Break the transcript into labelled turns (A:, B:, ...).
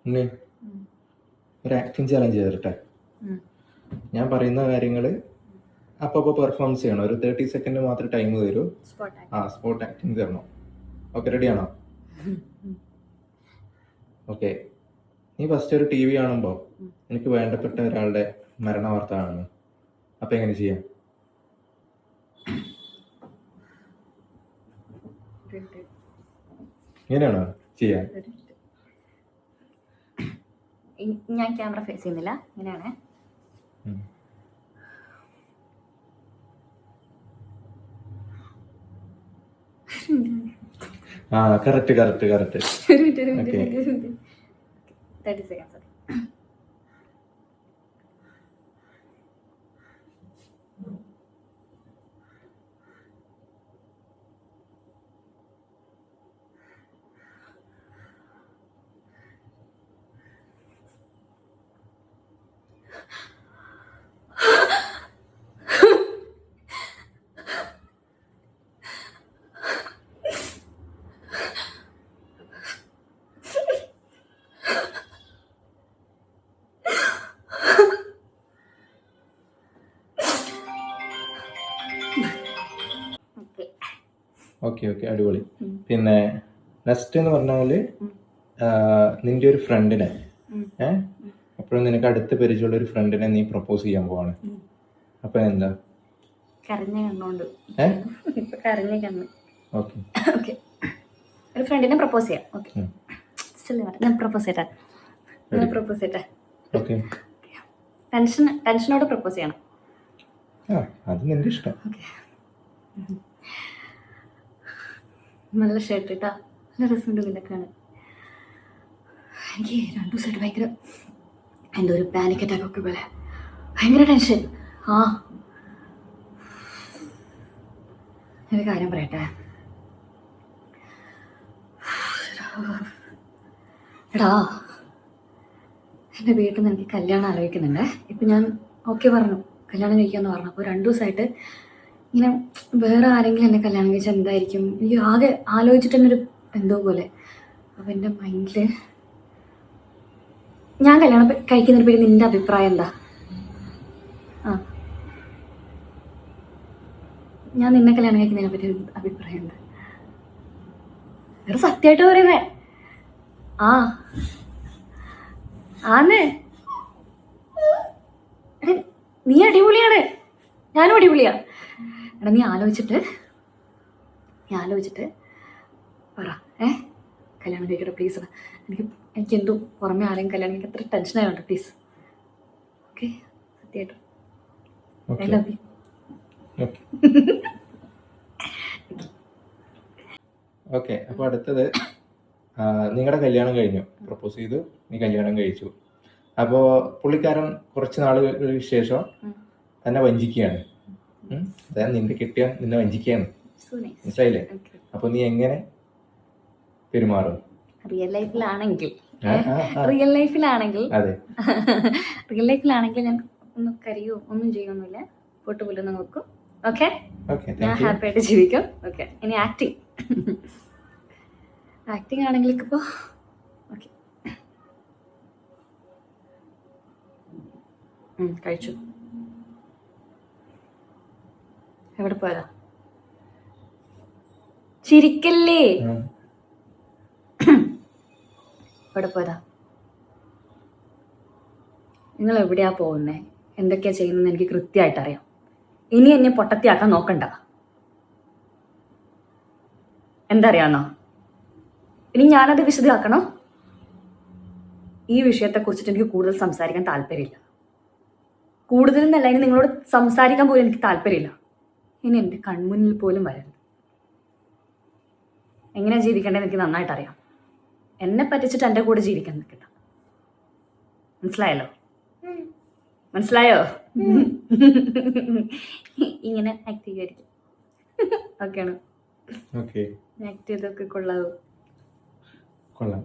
A: ഉണ്ണി, ഒരു acting challenge ചെയ്തിട്ടെ. ഞാൻ പറയുന്ന കാര്യങ്ങൾ അപ്പോൾ പെർഫോമൻസ് ചെയ്യണം. ഒരു 30 സെക്കൻഡ് മാത്രം ടൈം തരൂ. സ്പോട്ട് ആക്ടിങ് തരണം. ഓക്കെ, റെഡിയാണോ? ഓക്കെ. നീ ഫസ്റ്റ് ഒരു TV കാണുമ്പോൾ എനിക്ക് വേണ്ടപ്പെട്ട ഒരാളുടെ മരണ വാർത്ത കാണുന്നു. അപ്പം എങ്ങനെ ചെയ്യാം? ഇങ്ങനെയാണോ ചെയ്യാൻ?
B: ഞാൻ ക്യാമറ ഫേസ് ചെയ്യുന്നില്ല, ഇങ്ങനെയാണ്.
A: കറക്റ്റ്.
B: 30 seconds.
A: ഓക്കെ, അടിപൊളി. പിന്നെ നെക്സ്റ്റ് എന്ന് പറഞ്ഞാല് നിന്റെ ഒരു ഫ്രണ്ടിനെ എപ്പോഴും നിനക്ക് അടുത്ത് പരിചയമുള്ള ഒരു ഫ്രണ്ടിനെ നീ പ്രപ്പോസ് ചെയ്യാൻ പോവാണ്. അപ്പൊ എന്താ?
B: ഒരു ഫ്രണ്ടിനെ പ്രപ്പോസ് ചെയ്യാം. ടെൻഷനോട് പ്രപ്പോസ് ചെയ്യണം.
A: അത് നിന്റെ ഇഷ്ടം.
B: നല്ല ഷർട്ട് ഇട്ടാ നല്ല രസമുണ്ട് നിന്നെ കാണാൻ. എനിക്ക് 2 ദിവസമായിട്ട് ഭയങ്കര എന്തോ ഒരു പാനിക് അറ്റാക്ക് ഒക്കെ പോലെ, ഭയങ്കര ടെൻഷൻ. ഒരു കാര്യം പറയട്ടെ എടാ, എൻ്റെ വീട്ടിൽ നിന്ന് എനിക്ക് കല്യാണം ആലോചിക്കുന്നുണ്ട്. ഇപ്പം ഞാൻ ഓക്കെ പറഞ്ഞു, കല്യാണം കഴിക്കാമെന്ന് പറഞ്ഞു. അപ്പോൾ 2 ദിവസമായിട്ട് ഇങ്ങനെ വേറെ ആരെങ്കിലും എന്നെ കല്യാണം കഴിച്ചാൽ എന്തായിരിക്കും, എനിക്ക് ആകെ ആലോചിച്ചിട്ട് തന്നെ ഒരു എന്തോ പോലെ. അപ്പം എൻ്റെ മൈൻഡിൽ ഞാൻ കല്യാണം കഴിക്കുന്നതിനെ പറ്റി നിൻ്റെ അഭിപ്രായം എന്താ? ഞാൻ നിന്നെ കല്യാണം കഴിക്കുന്നതിനെ പറ്റി അഭിപ്രായം എന്താ? വേറെ സത്യമായിട്ട് പറയുന്നേ. ആന്നേ, നീ അടിപൊളിയാണ്, ഞാനും അടിപൊളിയാ. എടാ നീ ആലോചിച്ചിട്ട് പറ. കല്യാണം കഴിക്കട്ടെ പ്ലീസ്. എനിക്ക് എന്തോ പുറമെ ആരെയും കല്യാണം കഴിക്കാൻ അത്ര ടെൻഷനായോണ്ട് പ്ലീസ്. ഓക്കെ, സത്യമായിട്ടും ഐ ലവ് യു.
A: ഓക്കെ. അപ്പോൾ അടുത്തത്, നിങ്ങളുടെ കല്യാണം കഴിഞ്ഞു, പ്രപ്പോസ് ചെയ്തു, നീ കല്യാണം കഴിച്ചു. അപ്പോൾ പുള്ളിക്കാരൻ കുറച്ച് നാളുകൾക്ക് ശേഷം തന്നെ വഞ്ചിക്കുകയാണ്. അതായത് നിന്റെ കെട്ടിയ നിന്നെ വഞ്ചിക്കുകയാണ്, മനസ്സിലായില്ലേ? അപ്പൊ നീ എങ്ങനെ പെരുമാറും?
B: റിയൽ ലൈഫിലാണെങ്കിൽ ഞാൻ ഒന്നും കരയോ ഒന്നും ചെയ്യൊന്നുമില്ല, പൊട്ടുപൊല്ലൊന്നും നോക്കും. ഓക്കെ, ഞാൻ ഹാപ്പി ആയിട്ട് ജീവിക്കും. ഓക്കെ, ഇനി ആക്ടിങ് ആണെങ്കിൽ ഇപ്പോൾ ഓക്കെ കഴിച്ചു. എവിടെ പോയതാ? ചിരിക്കല്ലേ. എവിടെ പോയതാ? നിങ്ങൾ എവിടെയാ പോകുന്നേ, എന്തൊക്കെയാ ചെയ്യുന്നതെന്ന് എനിക്ക് കൃത്യമായിട്ട് അറിയാം. ഇനി എന്നെ പൊട്ടത്തിയാക്കാൻ നോക്കണ്ട. എന്തറിയാന്നോ? ഇനി ഞാനത് വിശദമാക്കണോ? ഈ വിഷയത്തെക്കുറിച്ചിട്ട് എനിക്ക് കൂടുതൽ സംസാരിക്കാൻ താല്പര്യമില്ല. കൂടുതലെന്നല്ല, ഇനി നിങ്ങളോട് സംസാരിക്കാൻ പോലും എനിക്ക് താല്പര്യമില്ല. ഇനി എൻ്റെ കൺമുന്നിൽ പോലും വരരുത്. എങ്ങനെയാ ജീവിക്കേണ്ടത് എനിക്ക് നന്നായിട്ട് അറിയാം. എന്നെ പറ്റിച്ചിട്ട് എൻ്റെ കൂടെ ജീവിക്കാൻ നിൽക്കണ്ട. മനസ്സിലായോ? ഇങ്ങനെ ആക്റ്റീവ് ആയിരിക്കും. ഓക്കെയാണോ?
A: ഓക്കെ,
B: ആക്ട് ചെയ്തൊക്കെ കൊള്ളാവോ?
A: കൊള്ളാം.